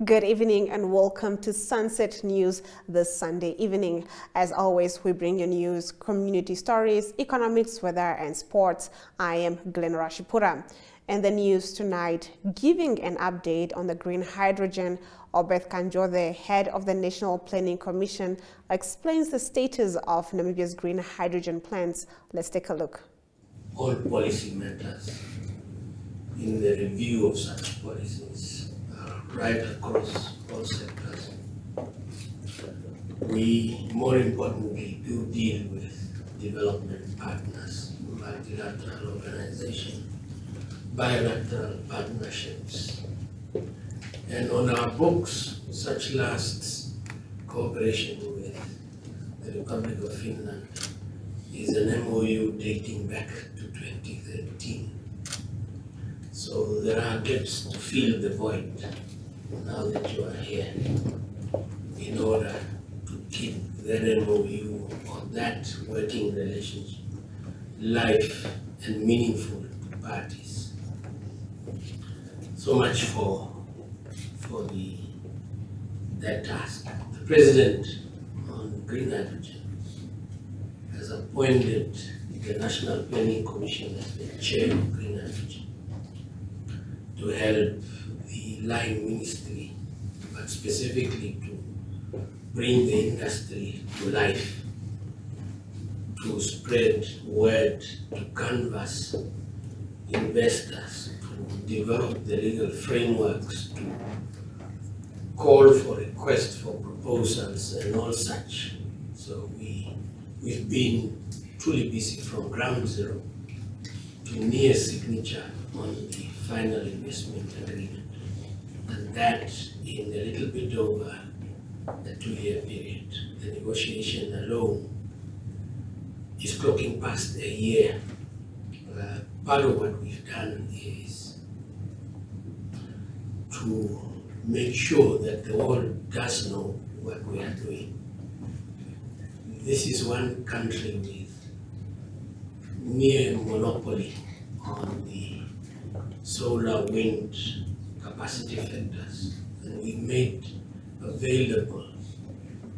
Good evening and welcome to Sunset News this Sunday evening. As always, we bring you news, community stories, economics, weather and sports. I am Glenn Rashipura. And the news tonight, giving an update on the green hydrogen, Obeth Kanjo, the head of the National Planning Commission, explains the status of Namibia's green hydrogen plans. Let's take a look. All policy matters in the review of such policies right across all sectors. We, more importantly, do deal with development partners, multilateral organizations, bilateral partnerships. And on our books, such lasts cooperation with the Republic of Finland is an MOU dating back to 2013. So there are gaps to fill the void now that you are here in order to keep that MOU or that working relationship live and meaningful to parties. So much for that task. The President on green hydrogen has appointed the National Planning Commission as the chair of green hydrogen to help the line ministry, but specifically to bring the industry to life, to spread word, to canvass investors, to develop the legal frameworks, to call for requests for proposals and all such. So we've been truly busy from ground zero to near signature on the final investment agreement, and that in a little bit over a 2-year period. The negotiation alone is clocking past a year. Part of what we've done is to make sure that the world does know what we are doing. This is one country with near monopoly on the solar wind capacity factors, and we made available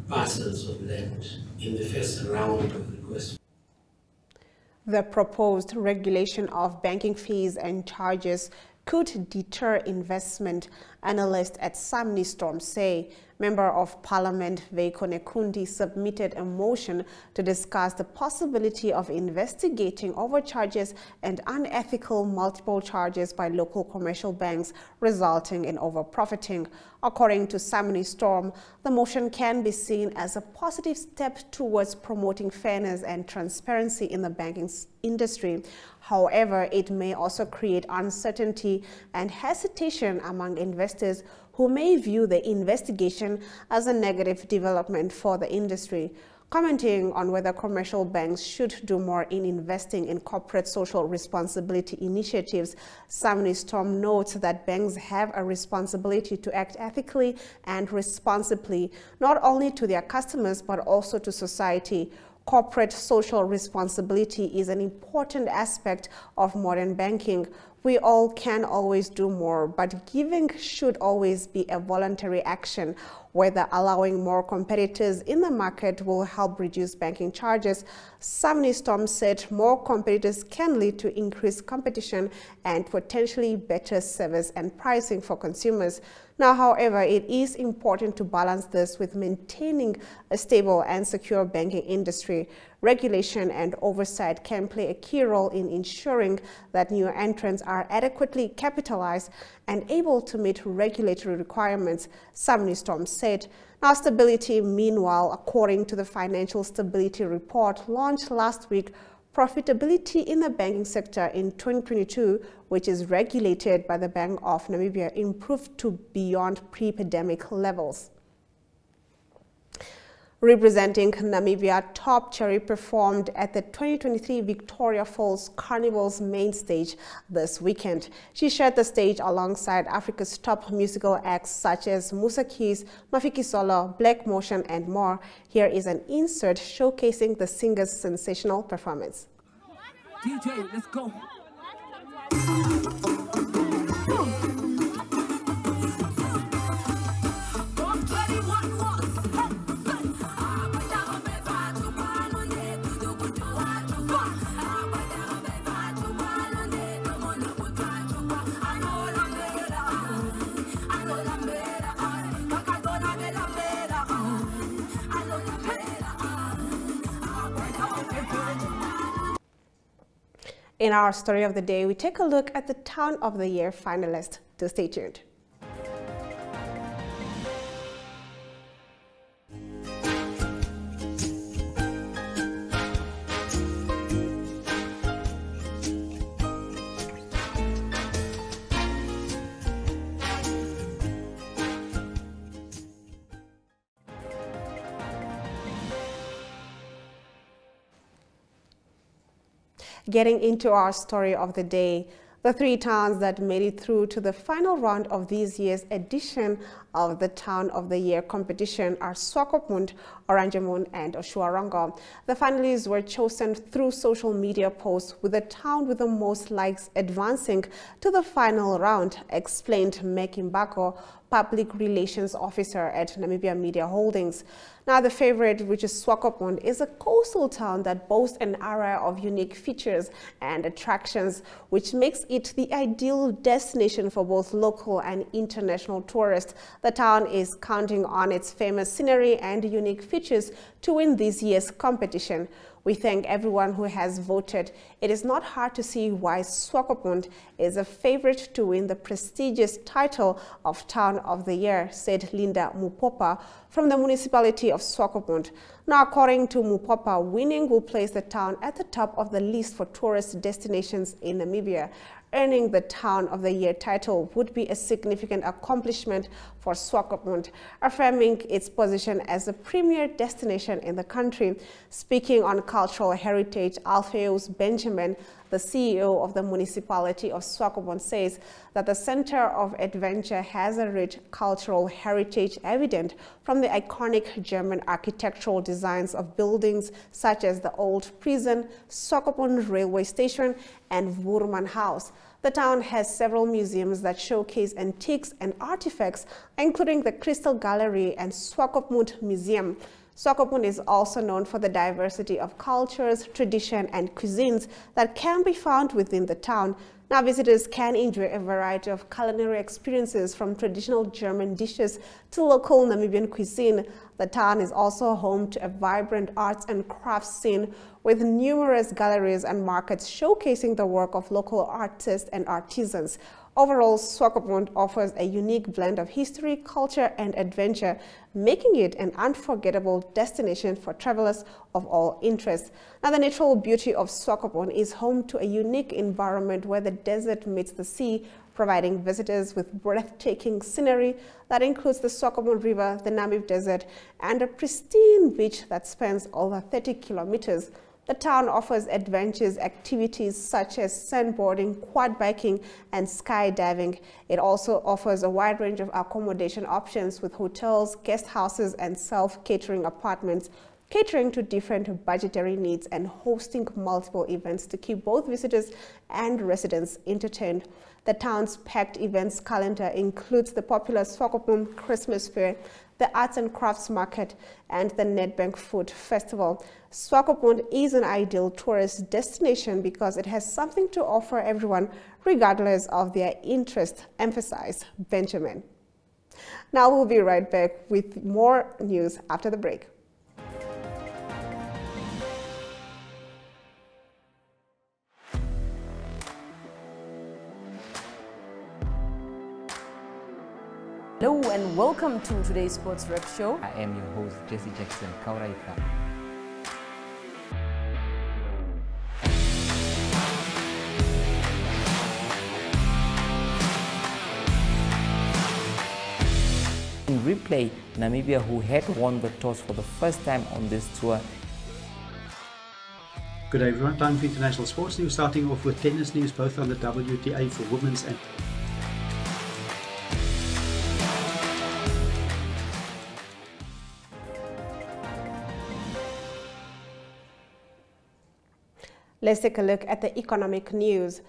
parcels of land in the first round of requests. The proposed regulation of banking fees and charges could deter investment, analysts at Samni Storm say. Member of Parliament Veiko Nekundi submitted a motion to discuss the possibility of investigating overcharges and unethical multiple charges by local commercial banks, resulting in overprofiting. According to Samni Storm, the motion can be seen as a positive step towards promoting fairness and transparency in the banking industry. However, it may also create uncertainty and hesitation among investors who may view the investigation as a negative development for the industry. Commenting on whether commercial banks should do more in investing in corporate social responsibility initiatives, Samni Storm notes that banks have a responsibility to act ethically and responsibly, not only to their customers but also to society. Corporate social responsibility is an important aspect of modern banking. We all can always do more, but giving should always be a voluntary action. Whether allowing more competitors in the market will help reduce banking charges, Samni Storm said more competitors can lead to increased competition and potentially better service and pricing for consumers. Now, however, it is important to balance this with maintaining a stable and secure banking industry. Regulation and oversight can play a key role in ensuring that new entrants are adequately capitalized and able to meet regulatory requirements, Samni Storm said. Now, stability, meanwhile, according to the Financial Stability Report launched last week, profitability in the banking sector in 2022, which is regulated by the Bank of Namibia, improved to beyond pre-pandemic levels. Representing Namibia, Top Cherry performed at the 2023 Victoria Falls Carnival's main stage this weekend. She shared the stage alongside Africa's top musical acts such as Musa Keys, Mafiki Solo, Black Motion, and more. Here is an insert showcasing the singer's sensational performance. DJ, let's go. In our story of the day, we take a look at the Town of the Year finalists. So stay tuned. Getting into our story of the day, the three towns that made it through to the final round of this year's edition of the Town of the Year competition are Swakopmund, Oranjemund, and Oshuarongo. The finalists were chosen through social media posts, with the town with the most likes advancing to the final round, explained Mekimbako, Public Relations Officer at Namibia Media Holdings. Now, the favorite, which is Swakopmund, is a coastal town that boasts an array of unique features and attractions, which makes it the ideal destination for both local and international tourists. The town is counting on its famous scenery and unique features to win this year's competition. We thank everyone who has voted. It is not hard to see why Swakopmund is a favorite to win the prestigious title of Town of the Year, said Linda Mupopa from the municipality of Swakopmund. Now, according to Mupopa, winning will place the town at the top of the list for tourist destinations in Namibia. Earning the Town of the Year title would be a significant accomplishment for Swakopmund, affirming its position as a premier destination in the country. Speaking on cultural heritage, Alpheus Benjamin, the CEO of the municipality of Swakopmund, says that the Center of Adventure has a rich cultural heritage evident from the iconic German architectural designs of buildings such as the old prison, Swakopmund railway station, and Wurman House. The town has several museums that showcase antiques and artifacts, including the Crystal Gallery and Swakopmund Museum. Swakopmund is also known for the diversity of cultures, tradition, and cuisines that can be found within the town. Now, visitors can enjoy a variety of culinary experiences, from traditional German dishes to local Namibian cuisine. The town is also home to a vibrant arts and crafts scene, with numerous galleries and markets showcasing the work of local artists and artisans. Overall, Swakopmund offers a unique blend of history, culture, and adventure, making it an unforgettable destination for travelers of all interests. Now, the natural beauty of Swakopmund is home to a unique environment where the desert meets the sea, providing visitors with breathtaking scenery that includes the Swakopmund River, the Namib Desert, and a pristine beach that spans over 30 kilometers. The town offers adventures activities such as sandboarding, quad biking, and skydiving. It also offers a wide range of accommodation options, with hotels, guest houses, and self-catering apartments, catering to different budgetary needs and hosting multiple events to keep both visitors and residents entertained. The town's packed events calendar includes the popular Swakopmund Christmas Fair, the Arts and Crafts Market, and the Nedbank Food Festival. Swakopmund is an ideal tourist destination because it has something to offer everyone, regardless of their interest, emphasized Benjamin. Now we'll be right back with more news after the break. Hello and welcome to today's Sports Rep Show. I am your host, Jesse Jackson Kauraifa. In replay, Namibia, who had won the toss for the first time on this tour. Good day everyone, time for international sports news, starting off with tennis news, both on the WTA for women's and Let's take a look at the economic news.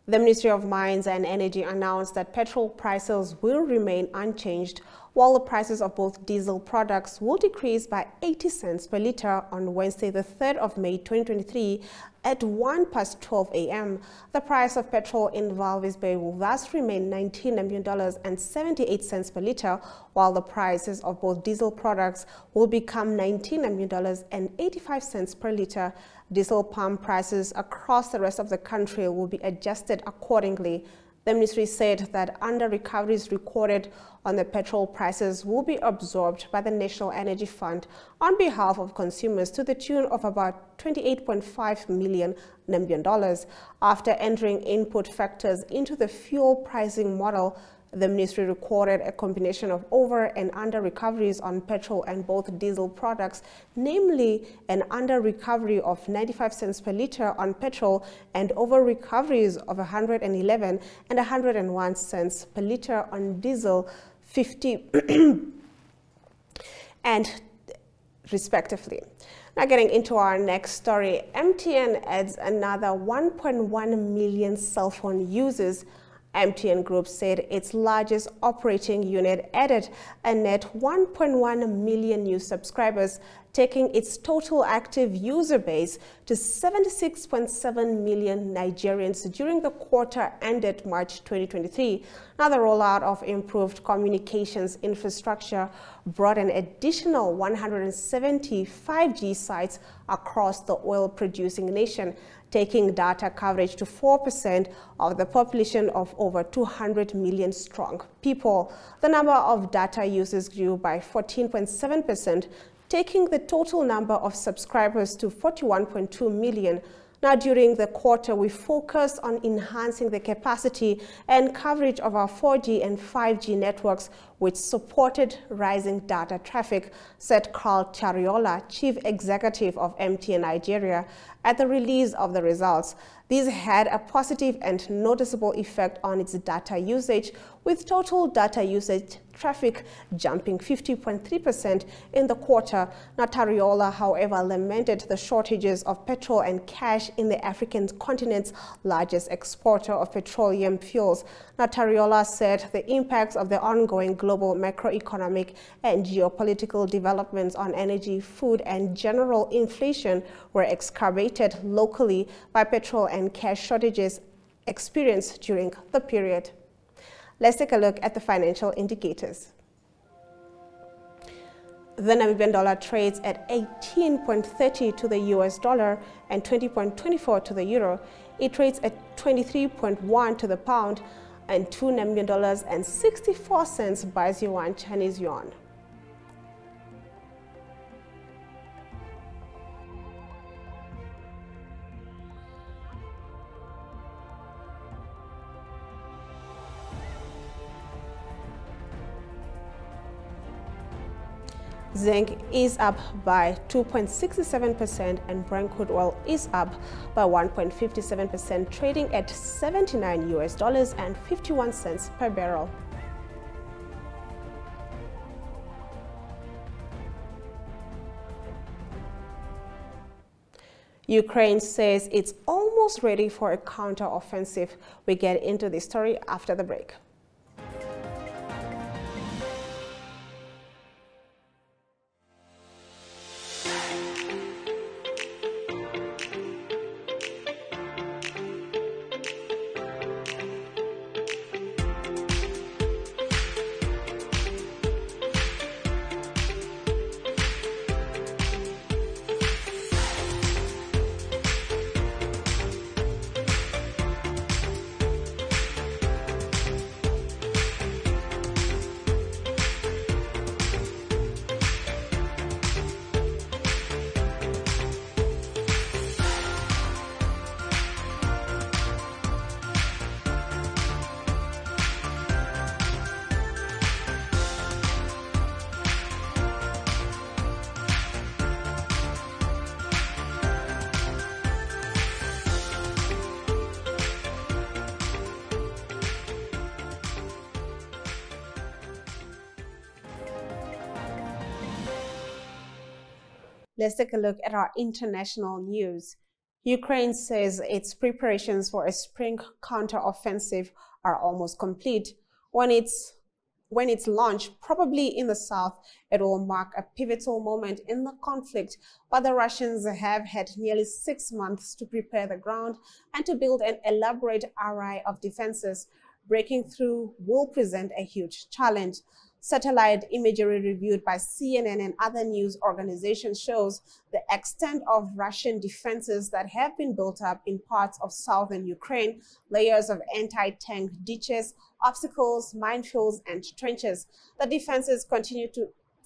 The Ministry of Mines and Energy announced that petrol prices will remain unchanged, while the prices of both diesel products will decrease by 80 cents per litre on Wednesday, the 3rd of May 2023 at 12 a.m. The price of petrol in Walvis Bay will thus remain $19.78 per litre, while the prices of both diesel products will become $19.85 per litre. Diesel pump prices across the rest of the country will be adjusted accordingly. The ministry said that under-recoveries recorded on the petrol prices will be absorbed by the National Energy Fund on behalf of consumers to the tune of about 28.5 million Namibian dollars. After entering input factors into the fuel pricing model, the ministry recorded a combination of over and under recoveries on petrol and both diesel products, namely an under recovery of 95 cents per litre on petrol and over recoveries of 111 and 101 cents per litre on diesel, 50 and respectively. Now getting into our next story, MTN adds another 1.1 million cell phone users. MTN Group said its largest operating unit added a net 1.1 million new subscribers, taking its total active user base to 76.7 million Nigerians during the quarter ended March 2023. Now, the rollout of improved communications infrastructure brought an additional 170 5G sites across the oil-producing nation, taking data coverage to 4% of the population of over 200 million strong people. The number of data users grew by 14.7%, taking the total number of subscribers to 41.2 million. Now, during the quarter, we focused on enhancing the capacity and coverage of our 4G and 5G networks, which supported rising data traffic, said Carl Tariola, Chief Executive of MTN Nigeria, at the release of the results. These had a positive and noticeable effect on its data usage, with total data usage traffic jumping 50.3% in the quarter. Now, Tariola, however, lamented the shortages of petrol and cash in the African continent's largest exporter of petroleum fuels. Now, Tariola said the impacts of the ongoing global macroeconomic and geopolitical developments on energy, food, and general inflation were exacerbated locally by petrol and cash shortages experienced during the period. Let's take a look at the financial indicators. The Namibian dollar trades at 18.30 to the US dollar and 20.24 to the euro. It trades at 23.1 to the pound and 2 Namibian dollars and 64 cents buys you 1 Chinese yuan. Zinc is up by 2.67% and Brent crude oil is up by 1.57%, trading at $79 US and 51 cents per barrel. Ukraine says it's almost ready for a counter-offensive. We get into this story after the break. Let's take a look at our international news. Ukraine says its preparations for a spring counter-offensive are almost complete. When its When it's launched, probably in the south, it will mark a pivotal moment in the conflict, but the Russians have had nearly 6 months to prepare the ground and to build an elaborate array of defenses. Breaking through will present a huge challenge. Satellite imagery reviewed by CNN and other news organizations shows the extent of Russian defenses that have been built up in parts of southern Ukraine, layers of anti-tank ditches, obstacles, minefields, and trenches. The defenses continue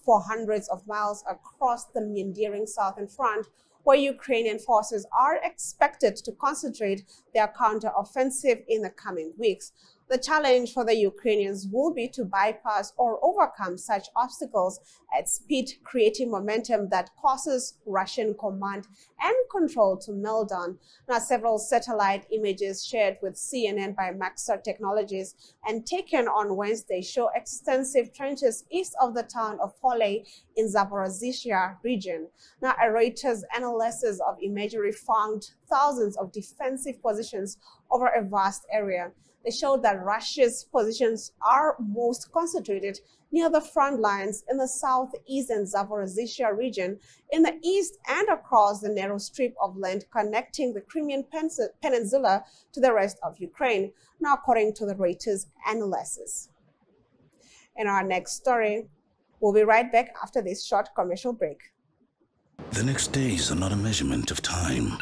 for hundreds of miles across the meandering southern front, where Ukrainian forces are expected to concentrate their counter-offensive in the coming weeks. The challenge for the Ukrainians will be to bypass or overcome such obstacles at speed, creating momentum that causes Russian command and control to melt down. Now, several satellite images shared with CNN by Maxar Technologies and taken on Wednesday show extensive trenches east of the town of Pole in Zaporizhzhia region. Now, a Reuters analysis of imagery found thousands of defensive positions over a vast area. They showed that Russia's positions are most concentrated near the front lines in the southeast and Zaporizhzhia region, in the east, and across the narrow strip of land connecting the Crimean Peninsula to the rest of Ukraine, now according to the Reuters analysis. In our next story, we'll be right back after this short commercial break. The next days are not a measurement of time,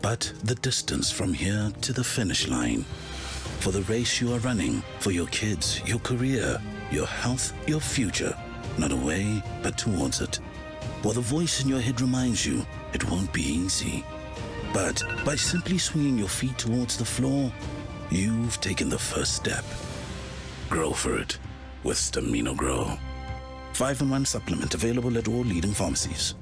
but the distance from here to the finish line. For the race you are running, for your kids, your career, your health, your future. Not away, but towards it. While the voice in your head reminds you it won't be easy. But by simply swinging your feet towards the floor, you've taken the first step. Grow for it with Stamino Grow. 5-in-1 supplement available at all leading pharmacies.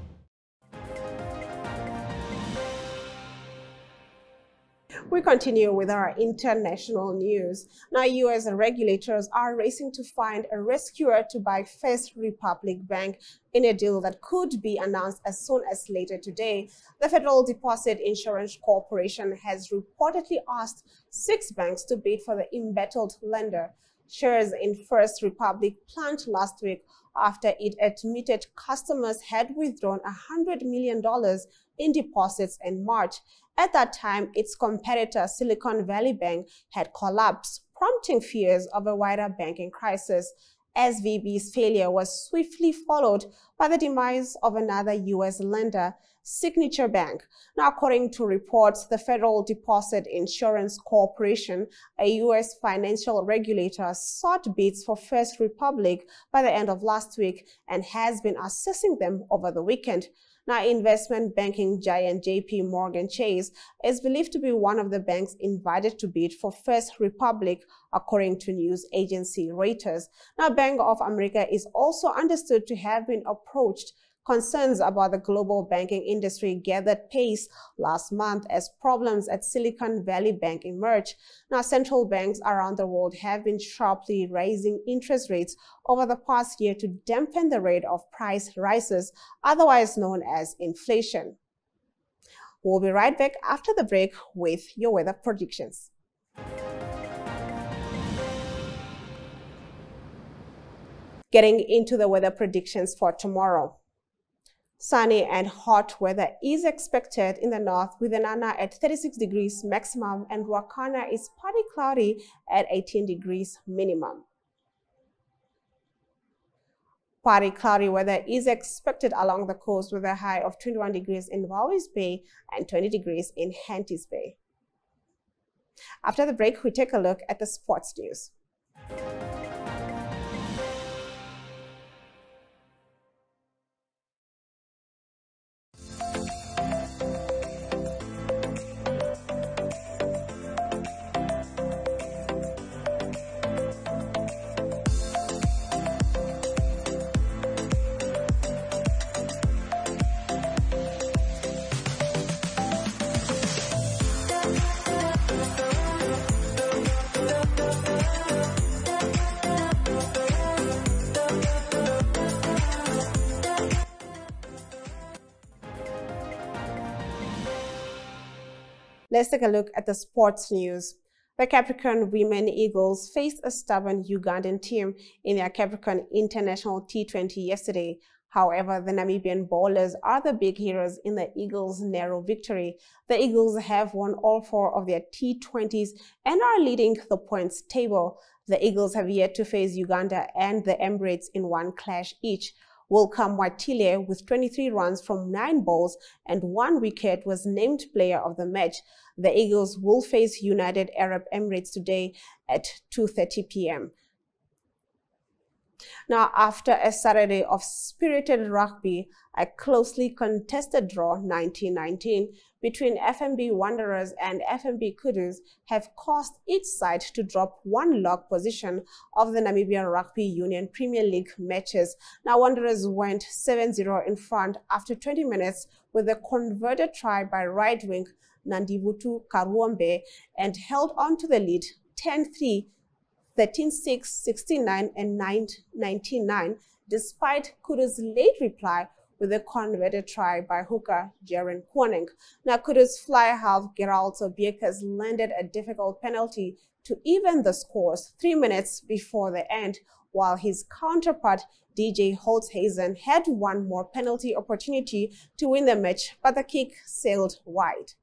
We continue with our international news. Now, U.S. regulators are racing to find a rescuer to buy First Republic Bank in a deal that could be announced as soon as later today. The Federal Deposit Insurance Corporation has reportedly asked 6 banks to bid for the embattled lender. Shares in First Republic plunged last week after it admitted customers had withdrawn $100 million in deposits in March. At that time, its competitor, Silicon Valley Bank, had collapsed, prompting fears of a wider banking crisis. SVB's failure was swiftly followed by the demise of another U.S. lender, Signature Bank. Now, according to reports, the Federal Deposit Insurance Corporation, a U.S. financial regulator, sought bids for First Republic by the end of last week and has been assessing them over the weekend. Now, investment banking giant JP Morgan Chase is believed to be one of the banks invited to bid for First Republic, according to news agency Reuters. Now, Bank of America is also understood to have been approached. Concerns about the global banking industry gathered pace last month as problems at Silicon Valley Bank emerged. Now, central banks around the world have been sharply raising interest rates over the past year to dampen the rate of price rises, otherwise known as inflation. We'll be right back after the break with your weather predictions. Getting into the weather predictions for tomorrow. Sunny and hot weather is expected in the north, with Anana at 36 degrees maximum and Ruacana is partly cloudy at 18 degrees minimum. Partly cloudy weather is expected along the coast with a high of 21 degrees in Walvis Bay and 20 degrees in Henties Bay. After the break, we take a look at the sports news. Let's take a look at the sports news. The Capricorn Women Eagles faced a stubborn Ugandan team in their Capricorn International T20 yesterday. However, the Namibian bowlers are the big heroes in the Eagles' narrow victory. The Eagles have won all 4 of their T20s and are leading the points table. The Eagles have yet to face Uganda and the Emirates in one clash each. Welcome Watile, with 23 runs from 9 balls and 1 wicket, was named player of the match. The Eagles will face United Arab Emirates today at 2:30 p.m. Now, after a Saturday of spirited rugby, a closely contested draw 19-19 between FNB Wanderers and FNB Kudus have caused each side to drop one log position of the Namibian Rugby Union Premier League matches. Now, Wanderers went 7-0 in front after 20 minutes with a converted try by right wing Nandivutu Karuombe and held on to the lead 10-3, 13-6, 69 and 9-99, despite Kudus' late reply with a converted try by hooker Jaren Koning. Now, Kudus' fly half Geraldo Bierkes landed a difficult penalty to even the scores 3 minutes before the end, while his counterpart DJ Holthazen had one more penalty opportunity to win the match, but the kick sailed wide.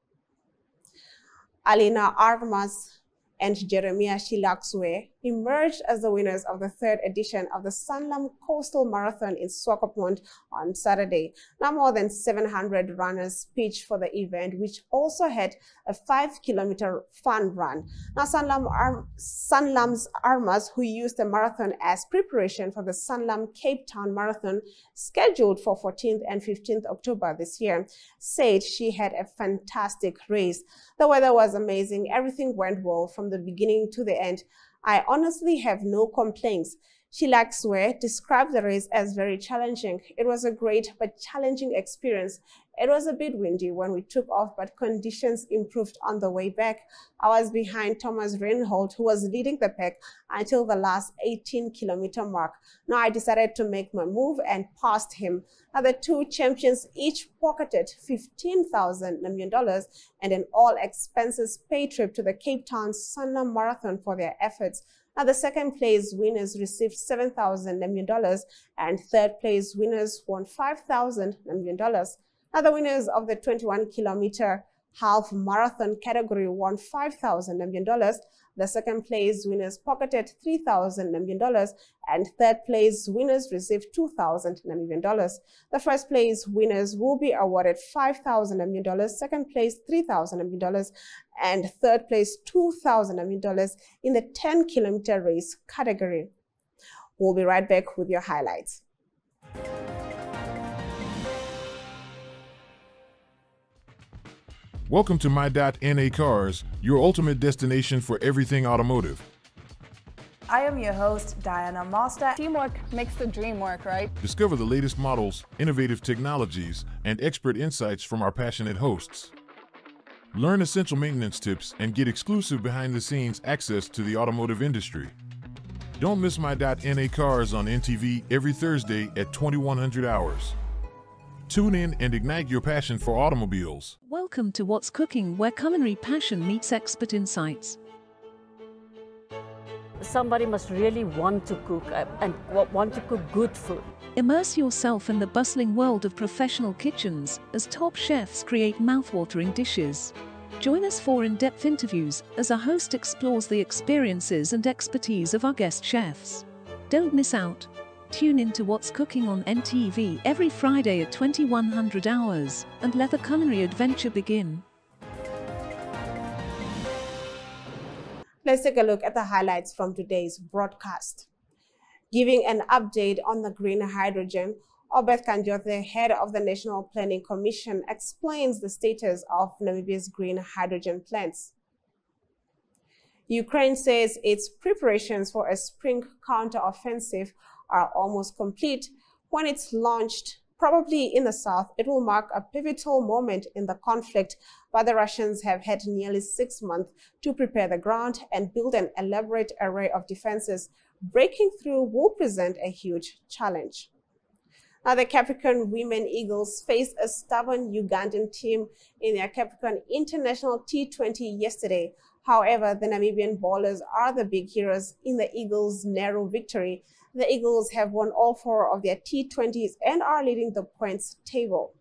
Alina Armas and Jeremiah Shilakswe emerged as the winners of the 3rd edition of the Sanlam Coastal Marathon in Swakopmund on Saturday. Now, more than 700 runners pitched for the event, which also had a 5-kilometer fun run. Now, Sanlam's Armas, who used the marathon as preparation for the Sanlam Cape Town Marathon, scheduled for 14th and 15th October this year, said she had a fantastic race. The weather was amazing. Everything went well from the beginning to the end. I honestly have no complaints. Shilakswe described the race as very challenging. It was a great but challenging experience. It was a bit windy when we took off, but conditions improved on the way back. I was behind Thomas Reinhold, who was leading the pack until the last 18-kilometer mark. Now I decided to make my move and passed him. Now the two champions each pocketed $15,000 Namibian and an all-expenses-paid trip to the Cape Town Sanlam Marathon for their efforts. Now, the second place winners received $7,000 Namibian and third place winners won $5,000 Namibian. Now, the winners of the 21-kilometer half marathon category won $5,000 Namibian. The second place winners pocketed $3,000 Namibian and third place winners received $2,000 Namibian. The first place winners will be awarded $5,000 Namibian, second place $3,000 Namibian, and third place $2,000 Namibian in the 10-kilometer race category. We'll be right back with your highlights. Welcome to My.NA Cars, your ultimate destination for everything automotive. I am your host, Diana Master. Teamwork makes the dream work, right? Discover the latest models, innovative technologies, and expert insights from our passionate hosts. Learn essential maintenance tips and get exclusive behind-the-scenes access to the automotive industry. Don't miss My.NA Cars on NTV every Thursday at 2100 hours. Tune in and ignite your passion for automobiles. Welcome to What's Cooking, where culinary passion meets expert insights. Somebody must really want to cook and want to cook good food. Immerse yourself in the bustling world of professional kitchens as top chefs create mouthwatering dishes. Join us for in-depth interviews as our host explores the experiences and expertise of our guest chefs. Don't miss out. Tune in to What's Cooking on NTV every Friday at 2100 hours and let the culinary adventure begin. Let's take a look at the highlights from today's broadcast. Giving an update on the green hydrogen, Obed Kanjothe, head of the National Planning Commission, explains the status of Namibia's green hydrogen plants. Ukraine says its preparations for a spring counter-offensive are almost complete. When it's launched, probably in the south, it will mark a pivotal moment in the conflict, but the Russians have had nearly 6 months to prepare the ground and build an elaborate array of defenses. Breaking through will present a huge challenge. Now, the Capricorn Women Eagles faced a stubborn Ugandan team in their Capricorn International T20 yesterday. However, the Namibian ballers are the big heroes in the Eagles' narrow victory. The Eagles have won all 4 of their T20s and are leading the points table.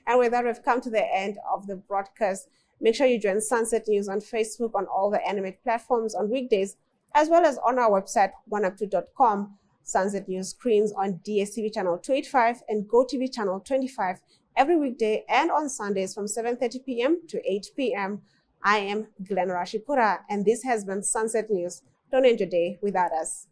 And with that, we've come to the end of the broadcast. Make sure you join Sunset News on Facebook, on all the Animate platforms on weekdays, as well as on our website, oneuptwo.com. Sunset News screens on DSTV channel 285 and GoTV channel 25 every weekday and on Sundays from 7:30 p.m. to 8 p.m. I am Glenn Rashipura, and this has been Sunset News. Don't end your day without us.